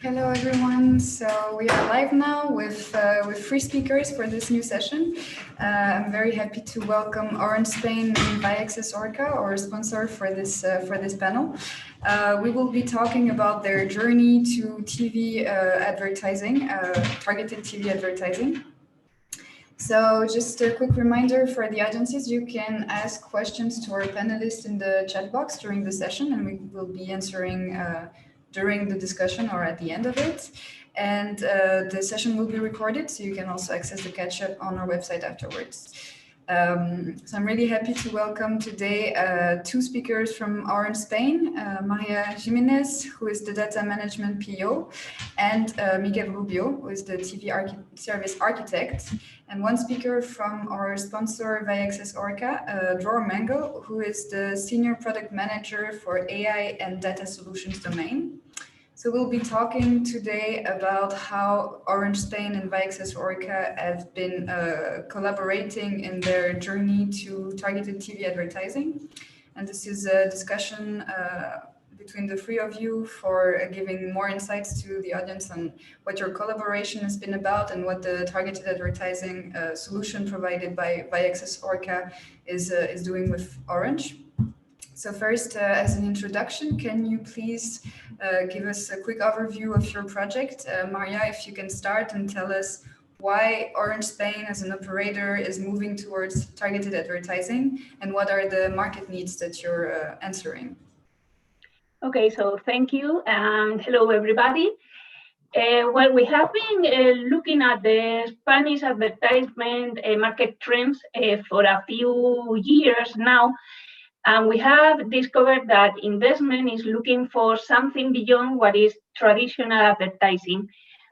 Hello everyone. So we are live now with three speakers for this new session. I'm very happy to welcome Orange Spain and Viaccess-Orca, our sponsor for this panel. We will be talking about their journey to TV advertising, targeted TV advertising. So just a quick reminder for the audiences, you can ask questions to our panelists in the chat box during the session, and we will be answering during the discussion or at the end of it. And the session will be recorded, so you can also access the catch-up on our website afterwards. So I'm really happy to welcome today two speakers from Orange Spain, Maria Jimenez, who is the data management PO, and Miguel Rubio, who is the TV service architect, and one speaker from our sponsor Viaccess-Orca, Dror Mango, who is the senior product manager for AI and data solutions domain. So we'll be talking today about how Orange Spain and Viaccess-Orca have been collaborating in their journey to targeted TV advertising. And this is a discussion between the three of you for giving more insights to the audience on what your collaboration has been about and what the targeted advertising solution provided by Viaccess-Orca is doing with Orange. So first, as an introduction, can you please give us a quick overview of your project? Maria, if you can start and tell us why Orange Spain as an operator is moving towards targeted advertising and what are the market needs that you're answering? Okay, so thank you and hello everybody. Well, we have been looking at the Spanish advertisement market trends for a few years now. And we have discovered that investment is looking for something beyond what is traditional advertising.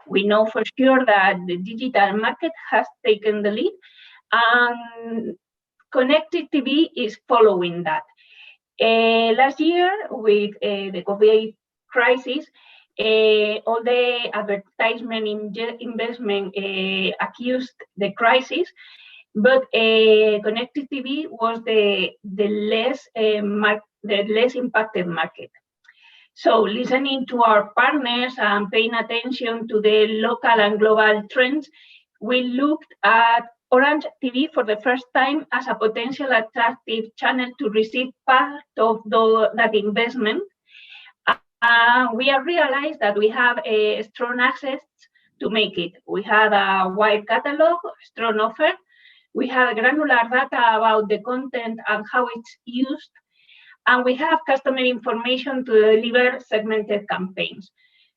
We know for sure that the digital market has taken the lead, and connected TV is following that. Last year, with the COVID crisis, all the advertisement investment accused the crisis. But connected TV was the less impacted market. So listening to our partners and paying attention to the local and global trends, we looked at Orange TV for the first time as a potential attractive channel to receive part of that investment. We have realized that we have a strong access to make it. We had a wide catalog, strong offer. We have granular data about the content and how it's used, and we have customer information to deliver segmented campaigns.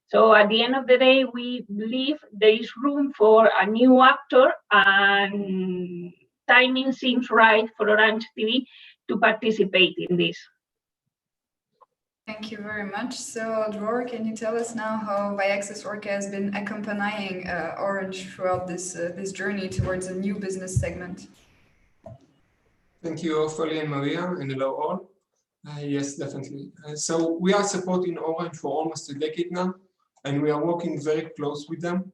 So at the end of the day, we believe there is room for a new actor, and timing seems right for Orange TV to participate in this. Thank you very much. So, Dror, can you tell us now how Viaccess-Orca has been accompanying Orange throughout this journey towards a new business segment? Thank you, Ophélie and Maria, and hello all. Yes, definitely. So we are supporting Orange for almost a decade now, and we are working very close with them.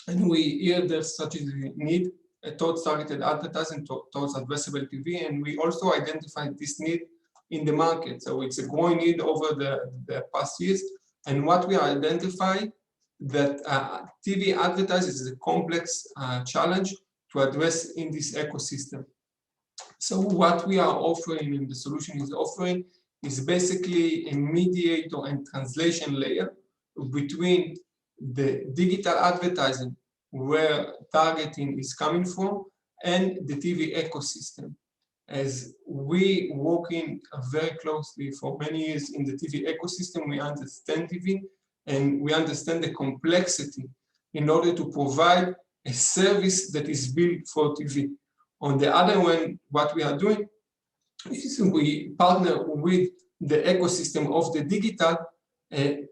And we hear their strategic need towards targeted advertising, towards addressable TV, and we also identified this need in the market. So it's a growing need over the past years. And what we identify that TV advertising is a complex challenge to address in this ecosystem. So what we are offering and the solution is offering is basically a mediator and translation layer between the digital advertising, where targeting is coming from, and the TV ecosystem. As we working very closely for many years in the TV ecosystem, we understand TV and we understand the complexity in order to provide a service that is built for TV. On the other hand, what we are doing is we partner with the ecosystem of the digital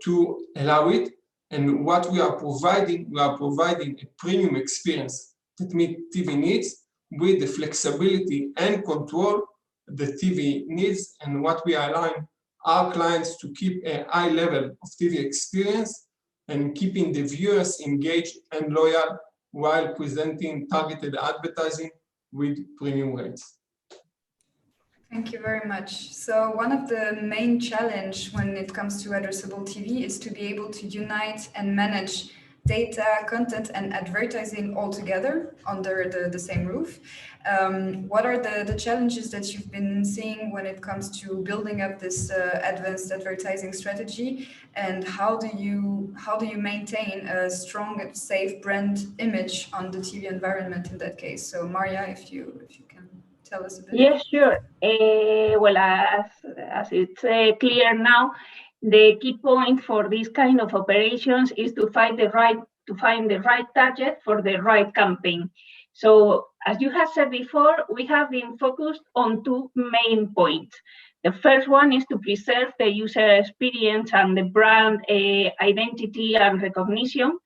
to allow it. And what we are providing a premium experience that meets TV needs, with the flexibility and control the TV needs, and what we align our clients to keep a high level of TV experience and keeping the viewers engaged and loyal while presenting targeted advertising with premium rates. Thank you very much. So one of the main challenge when it comes to addressable TV is to be able to unite and manage data, content, and advertising all together under the same roof. What are the challenges that you've been seeing when it comes to building up this advanced advertising strategy, and how do you maintain a strong and safe brand image on the TV environment in that case? So Maria, if you can tell us a bit. Yes, sure. Well, as it's clear now, the key point for these kind of operations is to find the right target for the right campaign. So, as you have said before, we have been focused on two main points. The first one is to preserve the user experience and the brand identity and recognition.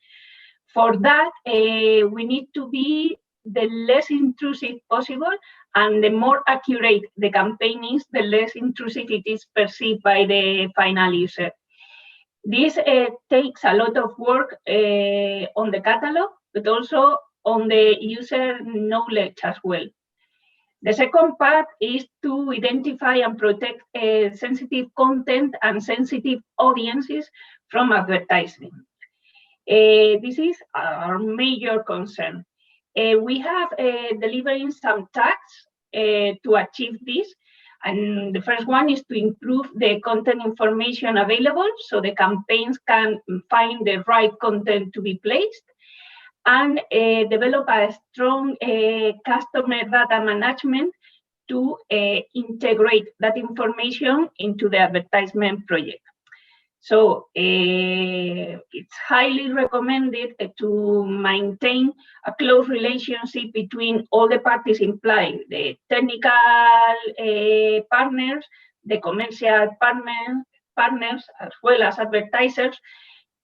For that, we need to be the less intrusive possible, and the more accurate the campaign is, the less intrusive it is perceived by the final user. This takes a lot of work on the catalog, but also on the user knowledge as well. The second part is to identify and protect sensitive content and sensitive audiences from advertising. This is our major concern. We have delivering some tasks to achieve this. And the first one is to improve the content information available so the campaigns can find the right content to be placed, and develop a strong customer data management to integrate that information into the advertisement project. So it's highly recommended to maintain a close relationship between all the parties implied, the technical partners, the commercial partners, as well as advertisers,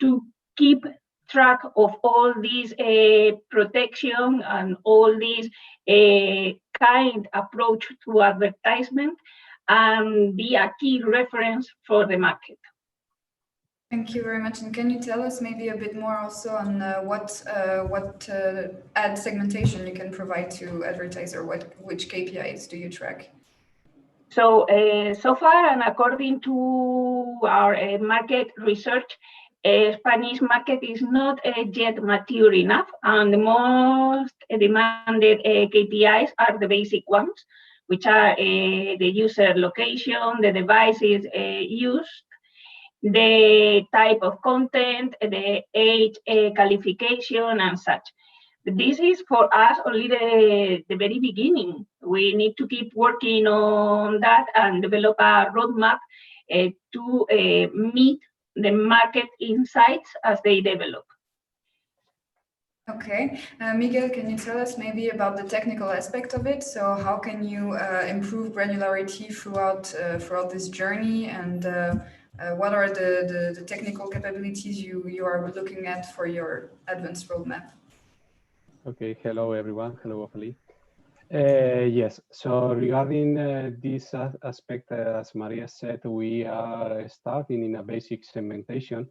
to keep track of all these protection and all these kind approach to advertisement, and be a key reference for the market. Thank you very much. And can you tell us maybe a bit more also on what ad segmentation you can provide to advertiser? Which KPIs do you track? So so far, and according to our market research, Spanish market is not yet mature enough, and the most demanded KPIs are the basic ones, which are the user location, the devices used, the type of content, the age qualification, and such. This is for us only the very beginning. We need to keep working on that and develop a roadmap to meet the market insights as they develop. Okay, Miguel, can you tell us maybe about the technical aspect of it? So how can you improve granularity throughout this journey, and what are the technical capabilities you are looking at for your advanced roadmap? Okay, hello everyone. Hello, Ophélie. Yes, so regarding this aspect, as Maria said, we are starting in a basic segmentation,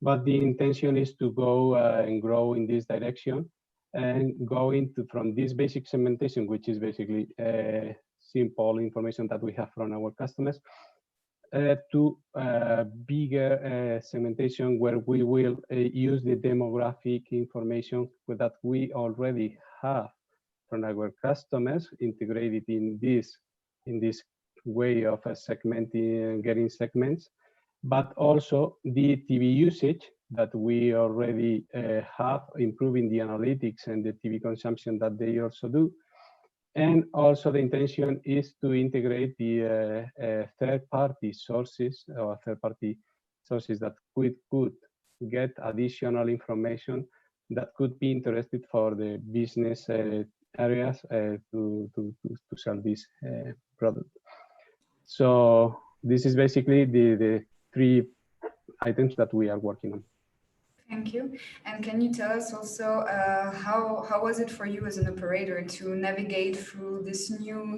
but the intention is to go and grow in this direction and go into from this basic segmentation, which is basically simple information that we have from our customers, to bigger segmentation where we will use the demographic information that we already have from our customers integrated in this way of segmenting and getting segments, but also the TV usage that we already have, improving the analytics and the TV consumption that they also do. And also the intention is to integrate the third-party sources or third-party sources that could get additional information that could be interested for the business areas to sell this product. So this is basically the three items that we are working on. Thank you. And can you tell us also how was it for you as an operator to navigate through this new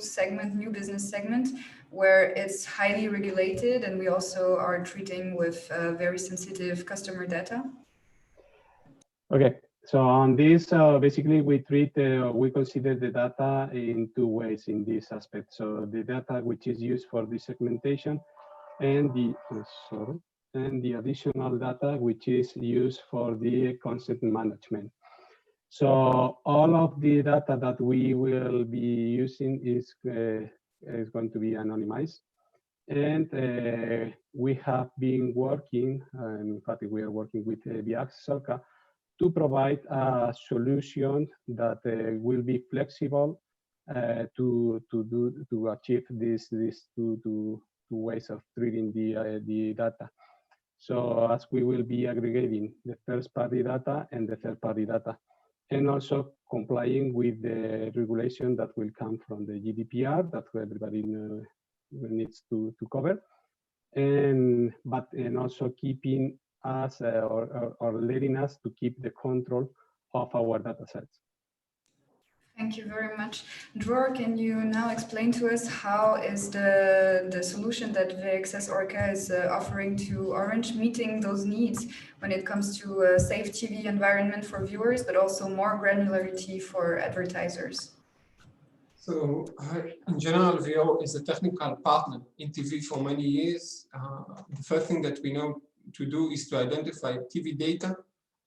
business segment, where it's highly regulated and we also are treating with very sensitive customer data? Okay, So on this, basically we consider the data in two ways in this aspect. So the data which is used for the segmentation and the additional data which is used for the content management. So all of the data that we will be using is going to be anonymized. And we have been working, in fact, we are working with Viaccess-Orca to provide a solution that will be flexible to achieve these two ways of treating the data. So as we will be aggregating the first-party data and the third-party data, and also complying with the regulation that will come from the GDPR that everybody needs to cover, and also keeping us or letting us to keep the control of our data sets. Thank you very much. Dror, can you now explain to us how is the solution that Viaccess-Orca is offering to Orange meeting those needs when it comes to a safe TV environment for viewers, but also more granularity for advertisers? So in general, VO is a technical partner in TV for many years. The first thing that we know to do is to identify TV data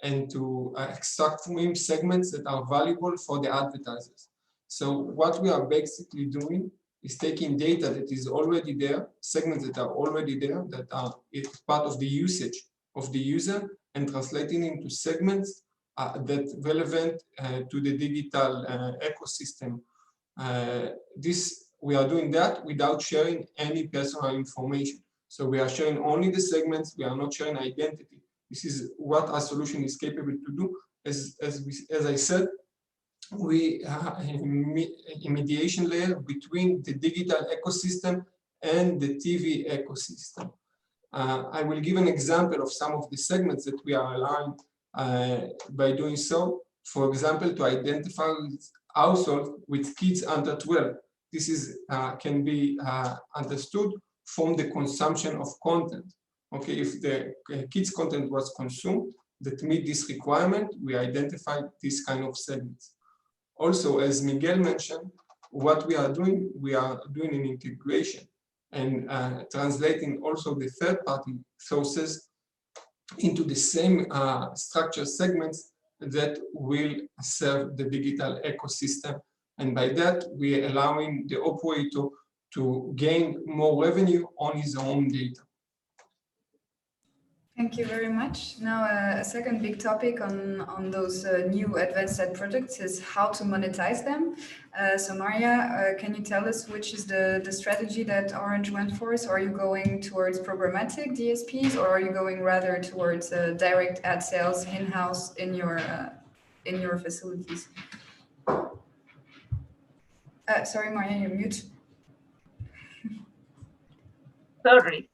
and to extract from him segments that are valuable for the advertisers. So what we are basically doing is taking data that is already there, segments that are already there, that are part of the usage of the user, and translating into segments that relevant to the digital ecosystem. We are doing that without sharing any personal information. So we are sharing only the segments, we are not sharing identity. This is what our solution is capable to do. As I said, we are a mediation layer between the digital ecosystem and the TV ecosystem. I will give an example of some of the segments that we are allowing by doing so. For example, to identify households with kids under 12. This is can be understood from the consumption of content. Okay, if the kids' content was consumed that meet this requirement, we identify this kind of segments. Also, as Miguel mentioned, what we are doing an integration and translating also the third-party sources into the same structure segments that will serve the digital ecosystem. And by that, we are allowing the operator to gain more revenue on his own data. Thank you very much. Now, a second big topic on those new advanced ad products is how to monetize them. So Maria, can you tell us which is the strategy that Orange went for? So are you going towards programmatic DSPs, or are you going rather towards direct ad sales in-house in your facilities? Sorry, Maria, you're mute. Sorry.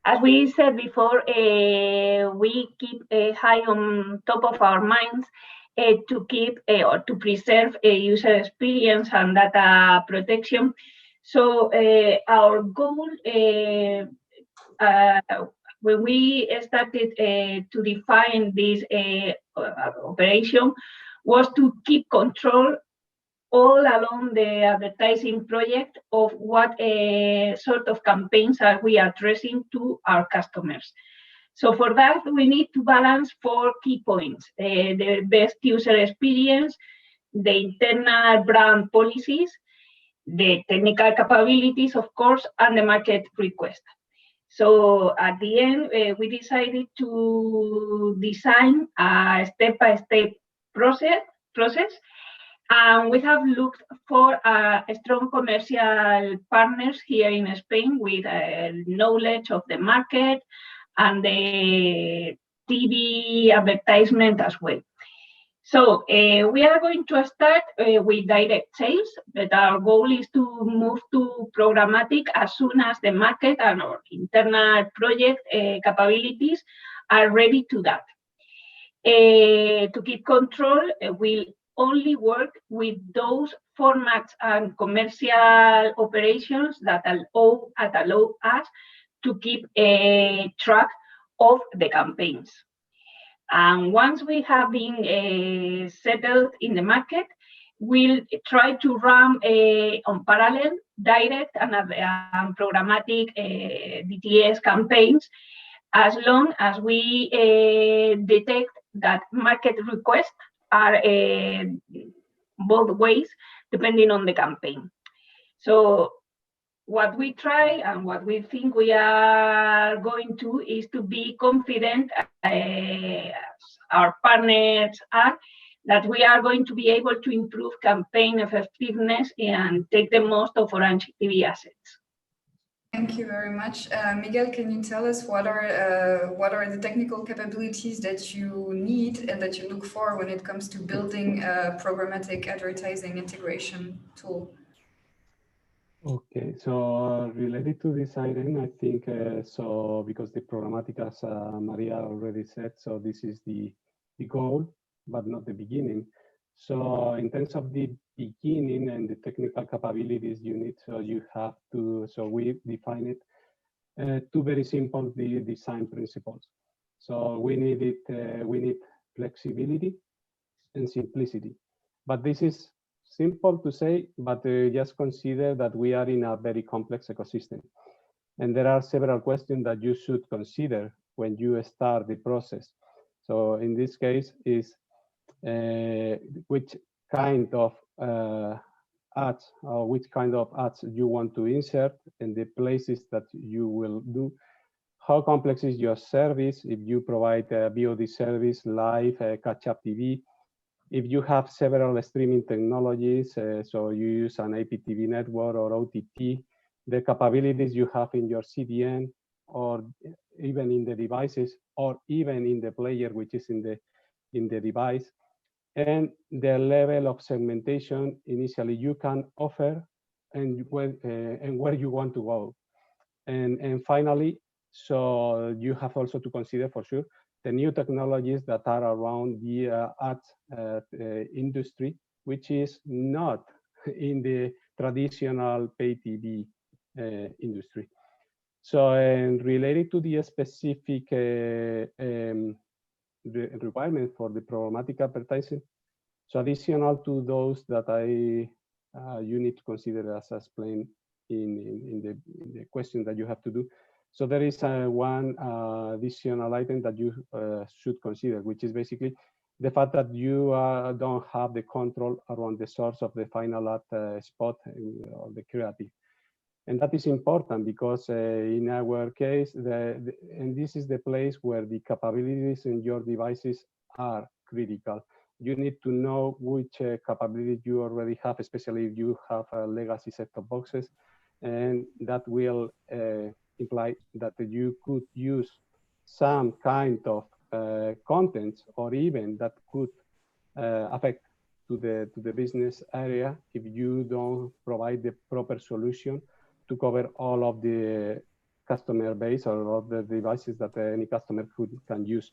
As we said before, we keep high on top of our minds to keep or to preserve user experience and data protection. So our goal when we started to define this operation was to keep control all along the advertising project of what sort of campaigns are we addressing to our customers. So for that, we need to balance 4 key points: the best user experience, the internal brand policies, the technical capabilities, of course, and the market request. So at the end, we decided to design a step-by-step process. And we have looked for strong commercial partners here in Spain with knowledge of the market and the TV advertisement as well. So we are going to start with direct sales, but our goal is to move to programmatic as soon as the market and our internal project capabilities are ready to that. To keep control, we'll only work with those formats and commercial operations that allow us to keep a track of the campaigns. And once we have been settled in the market, we'll try to run on parallel, direct and programmatic DTS campaigns, as long as we detect that market requests are both ways, depending on the campaign. So what we try and what we think we are going to is to be confident, as our partners are, that we are going to be able to improve campaign effectiveness and take the most of Orange TV assets. Thank you very much. Miguel, can you tell us what are the technical capabilities that you need and that you look for when it comes to building a programmatic advertising integration tool? Okay, so related to this item, I think, so because the programmatic, as Maria already said, so this is the goal, but not the beginning. So in terms of the beginning and the technical capabilities you need, so you have to, so we define it, two very simple design principles. So we need flexibility and simplicity, but this is simple to say, but just consider that we are in a very complex ecosystem. And there are several questions that you should consider when you start the process. So in this case is which kind of ads or which kind of ads you want to insert and the places that you will do. How complex is your service? If you provide a VOD service, live, catch-up TV, if you have several streaming technologies, so you use an IPTV network or OTT, the capabilities you have in your CDN or even in the devices or even in the player, which is in the device, and the level of segmentation initially you can offer and where you want to go. And finally, so you have also to consider for sure the new technologies that are around the ads industry, which is not in the traditional pay TV industry. So related to the specific requirement for the programmatic advertising, so additional to those that you need to consider as explained in the question that you have to do. So there is one additional item that you should consider, which is basically the fact that you don't have the control around the source of the final ad spot or the creative. And that is important because in our case, and this is the place where the capabilities in your devices are critical. You need to know which capabilities you already have, especially if you have legacy set-top boxes, and that will imply that you could use some kind of content or even that could affect to the business area if you don't provide the proper solution to cover all of the customer base or all the devices that any customer can use.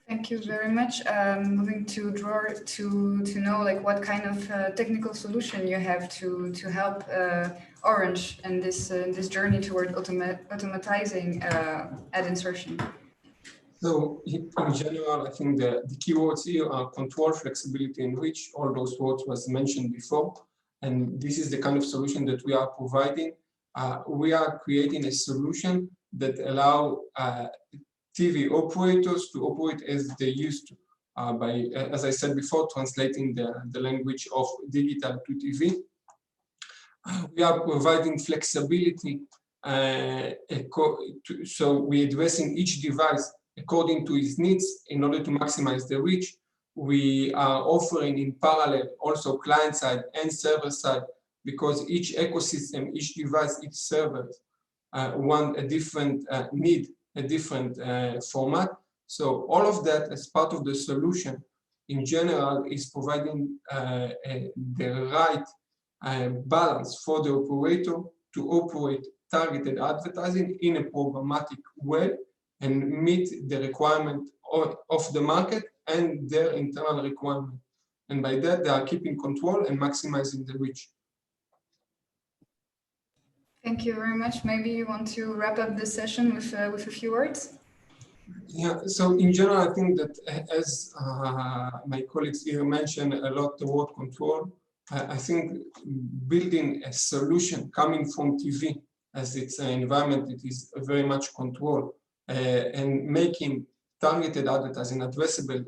Thank you very much. Moving to Dror to know like what kind of technical solution you have to help Orange in this journey toward automatizing ad insertion. So in general, I think the keywords here are control, flexibility, and reach. All those words was mentioned before, and this is the kind of solution that we are providing. We are creating a solution that allow TV operators to operate as they used to, by, as I said before, translating the language of digital to TV. We are providing flexibility, so we're addressing each device according to its needs in order to maximize the reach. We are offering in parallel also client side and server side, because each ecosystem, each device, each server want a different need, a different format. So all of that as part of the solution in general is providing the right balance for the operator to operate targeted advertising in a programmatic way and meet the requirement of the market and their internal requirement. And by that, they are keeping control and maximizing the reach. Thank you very much. Maybe you want to wrap up this session with a few words? Yeah, so in general, I think that as my colleagues here mentioned a lot the word control, I think building a solution coming from TV as its environment, it is very much control, and making targeted advertising, addressable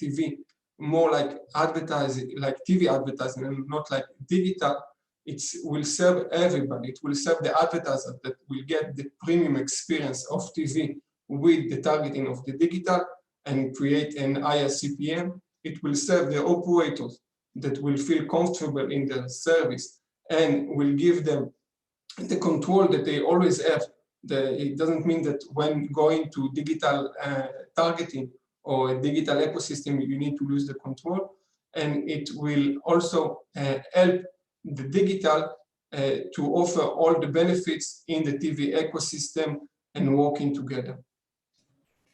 TV, more like advertising, like TV advertising and not like digital, it will serve everybody. It will serve the advertiser that will get the premium experience of TV with the targeting of the digital and create an higher CPM. It will serve the operators that will feel comfortable in their service and will give them the control that they always have. It doesn't mean that when going to digital targeting or a digital ecosystem, you need to lose the control. And it will also help the digital to offer all the benefits in the TV ecosystem and working together.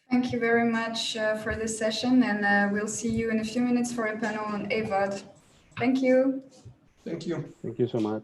Thank you very much for this session, and we'll see you in a few minutes for a panel on AVOD. Thank you. Thank you. Thank you so much.